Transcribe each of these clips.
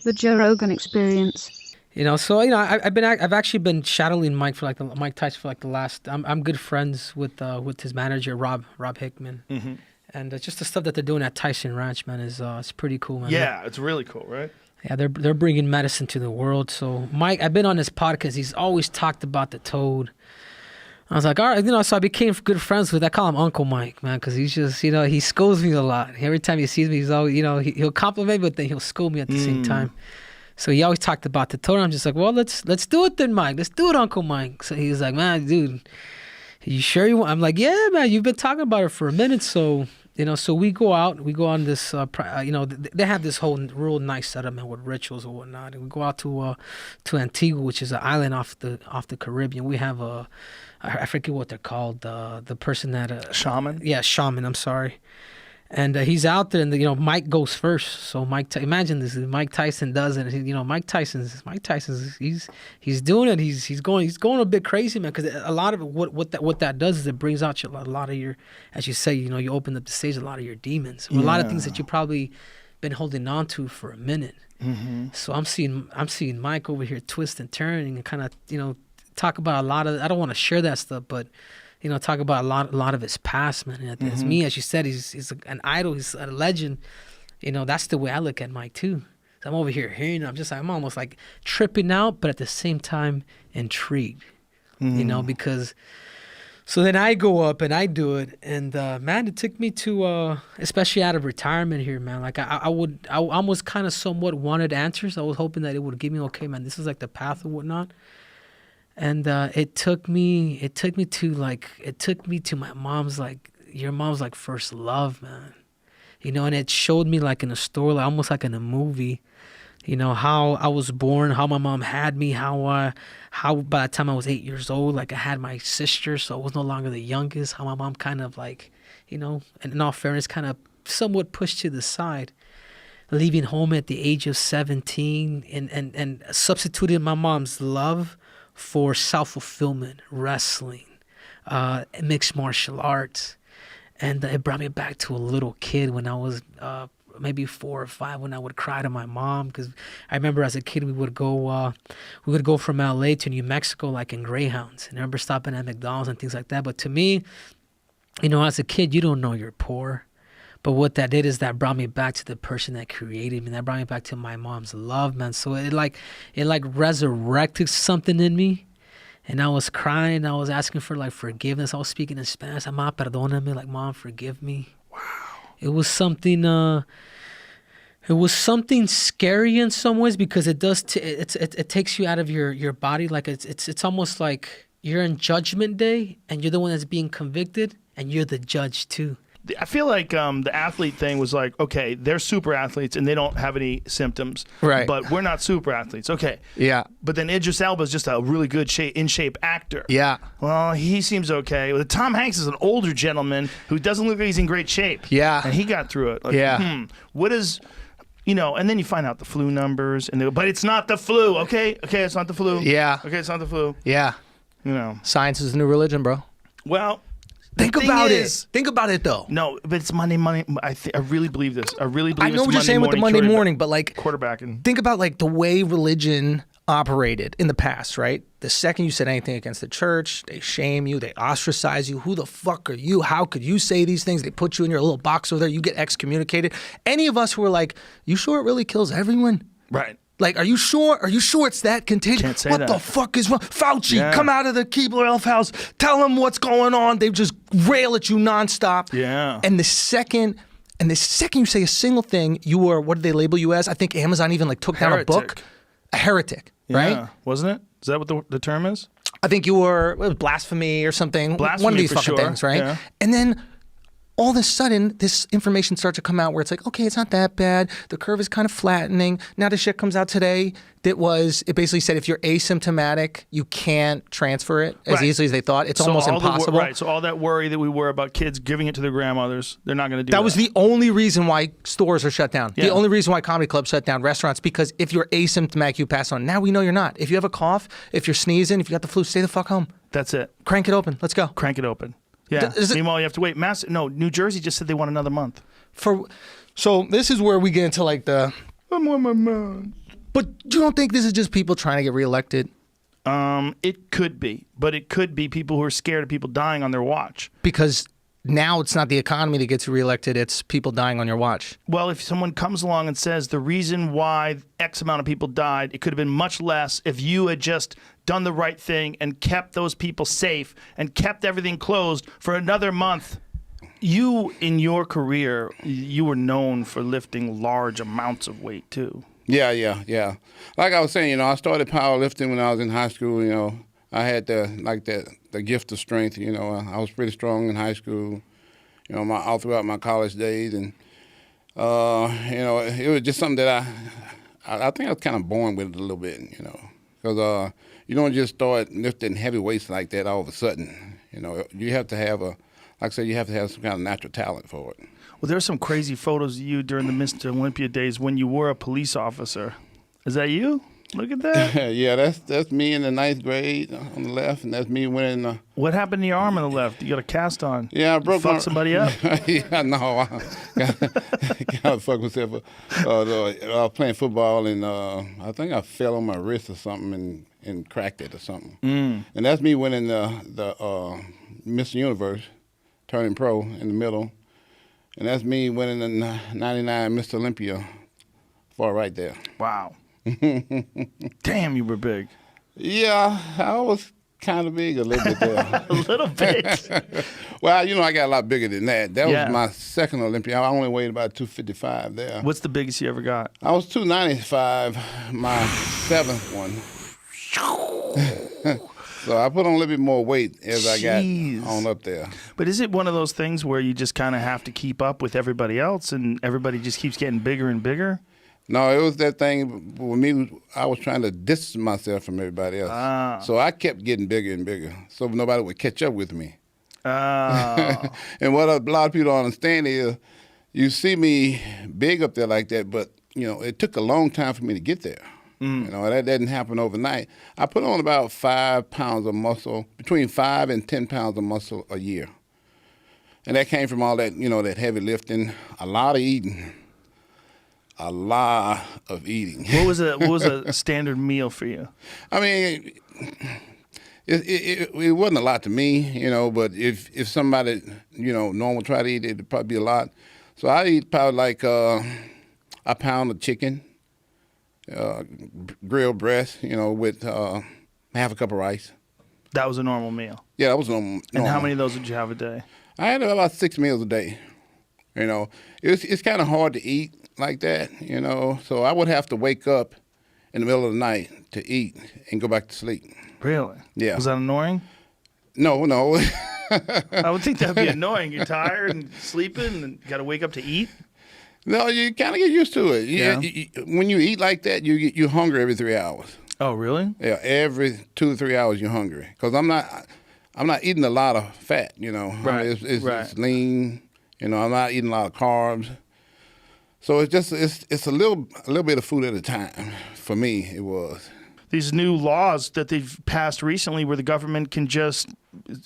The Joe Rogan Experience. You know, so you know, I've actually been shadowing Mike for Mike Tyson for like the last. I'm good friends with his manager Rob Hickman, and just the stuff that they're doing at Tyson Ranch, man, is it's pretty cool, man. Yeah, it's really cool, right? Yeah, they're bringing medicine to the world. So Mike, I've been on his podcast. He's always talked about the toad. I was like, all right, you know, so I became good friends with. I call him Uncle Mike, man, because he's just, you know, he scolds me a lot. Every time he sees me, he's always, you know, he'll compliment me, but then he'll scold me at the same time. So he always talked about the toad. I'm just like, well, let's do it then, Mike. Let's do it, Uncle Mike. So he was like, man, dude, you sure you want? I'm like, yeah, man, you've been talking about it for a minute. So, you know, so we go on this, you know, they have this whole real nice settlement with rituals and whatnot. And we go out to Antigua, which is an island off the Caribbean. We have I forget what they're called. The person that shaman. Yeah, shaman. I'm sorry. And he's out there, and you know, Mike goes first. So imagine this: Mike Tyson does it. You know, Mike Tyson's he's doing it. He's going a bit crazy, man. Because a lot of it, what that does is it brings out a lot of your, as you say, you know, you open up the stage, a lot of your demons, a lot of things that you probably been holding on to for a minute. So I'm seeing Mike over here twist and turning and kind of, you know, talk about a lot of. I don't want to share that stuff, but. You know, talk about a lot of his past, man. And as me, as you said, he's an idol, he's a legend. You know, that's the way I look at Mike too. So I'm over here hearing, I'm almost like tripping out, but at the same time intrigued. You know, because so then I go up and I do it, and man, it took me to, especially out of retirement here, man. Like I almost kind of somewhat wanted answers. I was hoping that it would give me, okay, man, this is like the path or whatnot. And it took me to my mom's, like, your mom's like first love, man. You know, and it showed me like in a story, like, almost like in a movie, you know, how I was born, how my mom had me, how by the time I was 8 years old, like I had my sister, so I was no longer the youngest, how my mom kind of like, you know, and in all fairness, kind of somewhat pushed to the side, leaving home at the age of 17 and substituted my mom's love for self-fulfillment, wrestling, mixed martial arts. And it brought me back to a little kid when I was maybe 4 or 5, when I would cry to my mom. Because I remember as a kid we would go from LA to New Mexico, like in Greyhounds. And I remember stopping at McDonald's and things like that. But to me, you know, as a kid, you don't know you're poor. But what that did is that brought me back to the person that created me. That brought me back to my mom's love, man. So it resurrected something in me. And I was crying. I was asking for like forgiveness. I was speaking in Spanish. Mama, perdóname. Like, Mom, forgive me. Wow. It was something. It was something scary in some ways, because it does. It takes you out of your body. Like it's almost like you're in Judgment Day, and you're the one that's being convicted, and you're the judge too. I feel like the athlete thing was like, okay, they're super athletes and they don't have any symptoms, right? But we're not super athletes, okay? Yeah. But then Idris Elba is just a really good in shape actor. Yeah. Well, he seems okay. Well, Tom Hanks is an older gentleman who doesn't look like he's in great shape. Yeah. And he got through it. Like, yeah. What is, you know? And then you find out the flu numbers, and but it's not the flu. Okay, it's not the flu. Yeah. Okay, it's not the flu. Yeah. You know, science is the new religion, bro. Well. Think about it. Think about it, though. No, but it's Monday morning. I really believe this. I really believe. I know what you're saying with the Monday morning, but like quarterbacking. Think about like the way religion operated in the past, right? The second you said anything against the church, they shame you, they ostracize you. Who the fuck are you? How could you say these things? They put you in your little box over there. You get excommunicated. Any of us who are like, you sure it really kills everyone? Right. Like, are you sure? Are you sure it's that contagious? Can't say what that. the fuck is wrong? Fauci, come out of the Keebler Elf house. Tell them what's going on. They just rail at you nonstop. Yeah. And the second you say a single thing, you are, what did they label you as? I think Amazon even like took down a book. A heretic, right? Yeah. Wasn't it? Is that what the term is? I think you were blasphemy or something. Blasphemy, one of these for fucking sure. things, right? Yeah. And then all of a sudden, this information starts to come out where it's like, okay, it's not that bad. The curve is kind of flattening. Now the shit comes out today it basically said if you're asymptomatic, you can't transfer it as easily as they thought. It's almost impossible. Right. So all that worry that we were about kids giving it to their grandmothers, they're not going to do that. That was the only reason why stores are shut down. Yeah. The only reason why comedy clubs shut down, restaurants, because if you're asymptomatic, you pass on. Now we know you're not. If you have a cough, if you're sneezing, if you got the flu, stay the fuck home. That's it. Crank it open. Let's go. Crank it open. Yeah. Meanwhile, you have to wait. New Jersey just said they want another month. So this is where we get into like the... I want my month. But you don't think this is just people trying to get reelected? It could be, but it could be people who are scared of people dying on their watch. Because now it's not the economy that gets you reelected, it's people dying on your watch. Well, if someone comes along and says the reason why X amount of people died, it could have been much less if you had just done the right thing and kept those people safe and kept everything closed for another month. You, in your career, you were known for lifting large amounts of weight, too. Yeah. Like I was saying, I started powerlifting when I was in high school. I had the gift of strength. I was pretty strong in high school. All throughout my college days, and it was just something that I think I was kind of born with it a little bit. Because you don't just start lifting heavy weights like that all of a sudden. You have to have you have to have some kind of natural talent for it. Well, there's some crazy photos of you during the Mr. Olympia days when you were a police officer. Is that you? Look at that. Yeah, that's me in the 9th grade on the left, and that's me winning. What happened to your arm on the left? You got a cast on. Yeah, I broke Fuck somebody up? Yeah, no, I kind of fucked myself up. I was playing football, and I think I fell on my wrist or something and cracked it or something. And that's me winning the Mr. Universe, turning pro in the middle. And that's me winning the 99 Mr. Olympia far right there. Wow. Damn, you were big. Yeah, I was kind of big a little bit there. A little bit. Well, I got a lot bigger than that. That was my second Olympia. I only weighed about 255 there. What's the biggest you ever got? I was 295, my 7th one. So I put on a little bit more weight as I got on up there. But is it one of those things where you just kind of have to keep up with everybody else and everybody just keeps getting bigger and bigger? No, it was that thing with me. I was trying to distance myself from everybody else. So I kept getting bigger and bigger so nobody would catch up with me. And what a lot of people don't understand is you see me big up there like that, but, it took a long time for me to get there. That didn't happen overnight. I put on about 5 pounds of muscle, between 5 and 10 pounds of muscle a year. And that came from all that, that heavy lifting, a lot of eating. A lot of eating. What was a standard meal for you? I mean, it wasn't a lot to me, but if somebody, normal try to eat it, it'd probably be a lot. So I eat probably like a pound of chicken, grilled breast, with half a cup of rice. That was a normal meal? Yeah, that was normal. And how many of those did you have a day? I had about 6 meals a day. It's kind of hard to eat like that, so I would have to wake up in the middle of the night to eat and go back to sleep. Really? Yeah. Was that annoying? No. I would think that'd be annoying. You're tired and sleeping and got to wake up to eat? No, you kind of get used to it. Yeah. When you eat like that, you're hungry every 3 hours. Oh, really? Yeah, every 2 to 3 hours you're hungry. Because I'm not eating a lot of fat, Right. It's lean. I'm not eating a lot of carbs. So it's a little bit of food at a time. For me, it was. These new laws that they've passed recently where the government can just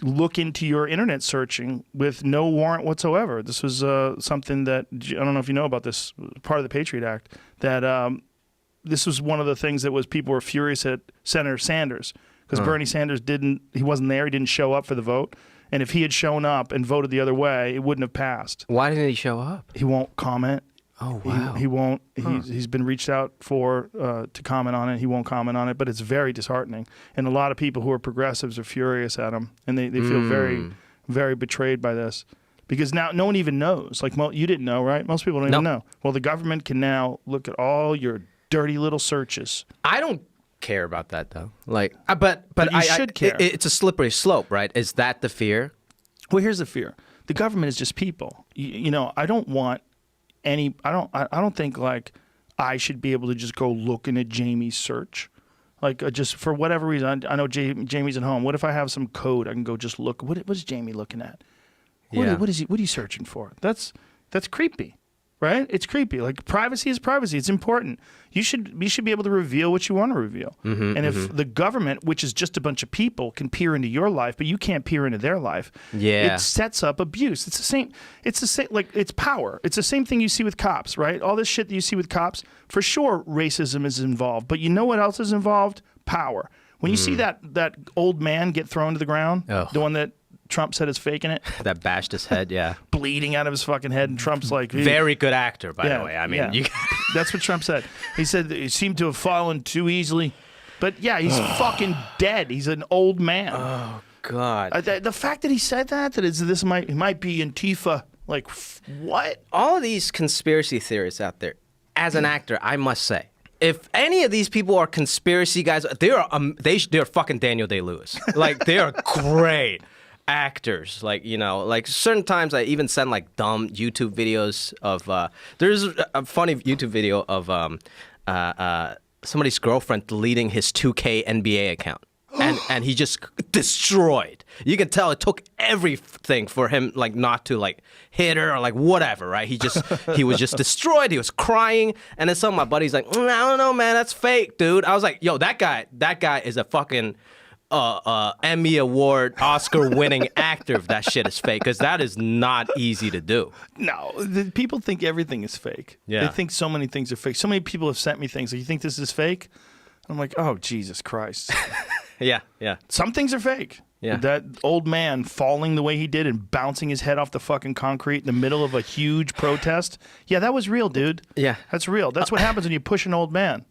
look into your internet searching with no warrant whatsoever. This was something that, I don't know if you know about this, part of the Patriot Act, that this was one of the things that was people were furious at Senator Sanders because Bernie Sanders he wasn't there, he didn't show up for the vote. And if he had shown up and voted the other way, it wouldn't have passed. Why didn't he show up? He won't comment. Oh, wow. He won't. He's been reached out for to comment on it. He won't comment on it, but it's very disheartening. And a lot of people who are progressives are furious at him, and they feel very, very betrayed by this. Because now no one even knows. Like, you didn't know, right? Most people don't even know. Well, the government can now look at all your dirty little searches. I don't care about that, though. Like, but you should care. It's a slippery slope, right? Is that the fear? Well, here's the fear. The government is just people. I don't want I don't think like I should be able to just go looking at Jamie's search, like just for whatever reason. I know Jamie's at home. What if I have some code? I can go just look. What is Jamie looking at? What is he searching for? That's creepy. right? It's creepy. Like privacy is privacy. It's important. You should be able to reveal what you want to reveal. And if the government, which is just a bunch of people, can peer into your life, but you can't peer into their life, it sets up abuse. It's the same. Like it's power. It's the same thing you see with cops, right? All this shit that you see with cops, for sure, racism is involved. But you know what else is involved? Power. When you see that old man get thrown to the ground, the one that Trump said is faking it. That bashed his head, yeah. Bleeding out of his fucking head, and Trump's like... Very good actor, by the way. I mean, that's what Trump said. He said he seemed to have fallen too easily. But yeah, he's fucking dead. He's an old man. Oh, God. The fact that he said that this might be Antifa, like, what? All of these conspiracy theories out there, as an actor, I must say, if any of these people are conspiracy guys, they're fucking Daniel Day-Lewis. Like, they are great actors. Like, you know, like certain times I even send like dumb YouTube videos of there's a funny YouTube video of somebody's girlfriend deleting his 2K NBA account. And he just destroyed. You can tell it took everything for him, like, not to like hit her or like whatever, right? He was just destroyed. He was crying. And then some of my buddies like, I don't know, man, that's fake, dude. I was like, yo, that guy is a fucking Emmy Award, Oscar-winning actor. If that shit is fake, because that is not easy to do. No, people think everything is fake. Yeah, they think so many things are fake. So many people have sent me things like, "You think this is fake?" I'm like, "Oh, Jesus Christ." Yeah. Some things are fake. Yeah. That old man falling the way he did and bouncing his head off the fucking concrete in the middle of a huge protest. Yeah, that was real, dude. Yeah. That's real. That's what happens when you push an old man.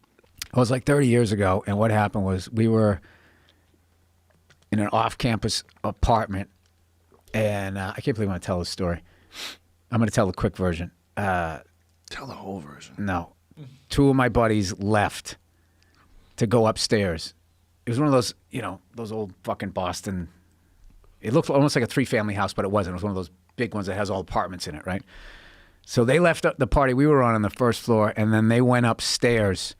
It was like 30 years ago, and what happened was we were in an off-campus apartment, and I can't believe I'm going to tell this story. I'm going to tell the quick version. Tell the whole version. No. Two of my buddies left to go upstairs. It was one of those, you know, those old fucking Boston. It looked almost like a three-family house, but it wasn't. It was one of those big ones that has all apartments in it, right? So they left the party we were on the first floor, and then they went upstairs.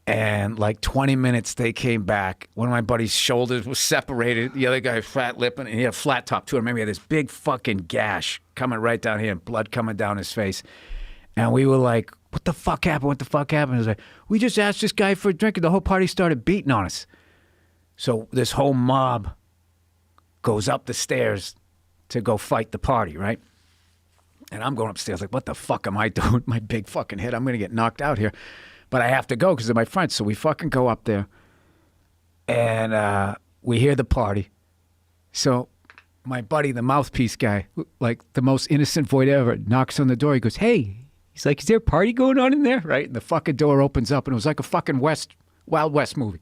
And like 20 minutes, they came back. One of my buddy's shoulders was separated. The other guy was flat lipping, and he had a flat top too. I remember he had this big fucking gash coming right down here, and blood coming down his face. And we were like, "What the fuck happened? What the fuck happened?" It was like, "We just asked this guy for a drink, and the whole party started beating on us." So this whole mob goes up the stairs to go fight the party, right? And I'm going upstairs like, "What the fuck am I doing with my big fucking head? I'm gonna get knocked out here." But I have to go because of my friends. So we fucking go up there, and we hear the party. So my buddy, the mouthpiece guy, like the most innocent voice ever, knocks on the door. He goes, "Hey." He's like, "Is there a party going on in there?" Right? And the fucking door opens up, and it was like a fucking Wild West movie.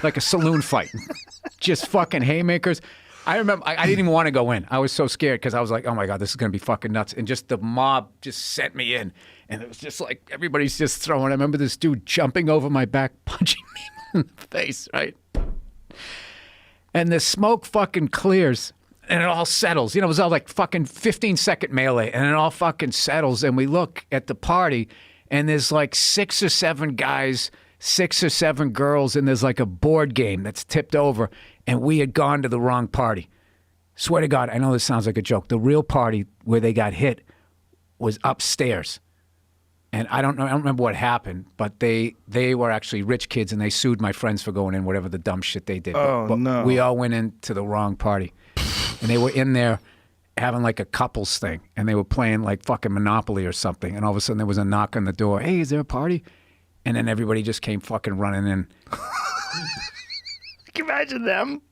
Like a saloon fight. Just fucking haymakers. I remember, I didn't even want to go in. I was so scared because I was like, oh my God, this is going to be fucking nuts. And just the mob just sent me in. And it was just like, everybody's just throwing. I remember this dude jumping over my back, punching me in the face, right? And the smoke fucking clears and it all settles. You know, it was all like fucking 15-second melee and it all fucking settles. And we look at the party and there's like 6 or 7 guys, 6 or 7 girls, and there's like a board game that's tipped over. And we had gone to the wrong party. Swear to God, I know this sounds like a joke. The real party where they got hit was upstairs. And I don't remember what happened, but they were actually rich kids and they sued my friends for going in, whatever the dumb shit they did. But no. We all went into the wrong party. And they were in there having like a couples thing. And they were playing like fucking Monopoly or something. And all of a sudden there was a knock on the door. Hey, is there a party? And then everybody just came fucking running in. Can you imagine them?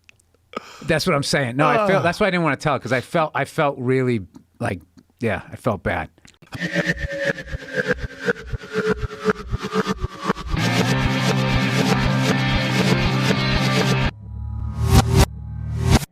That's what I'm saying. No, I felt that's why I didn't want to tell, because I felt really like, yeah, I felt bad.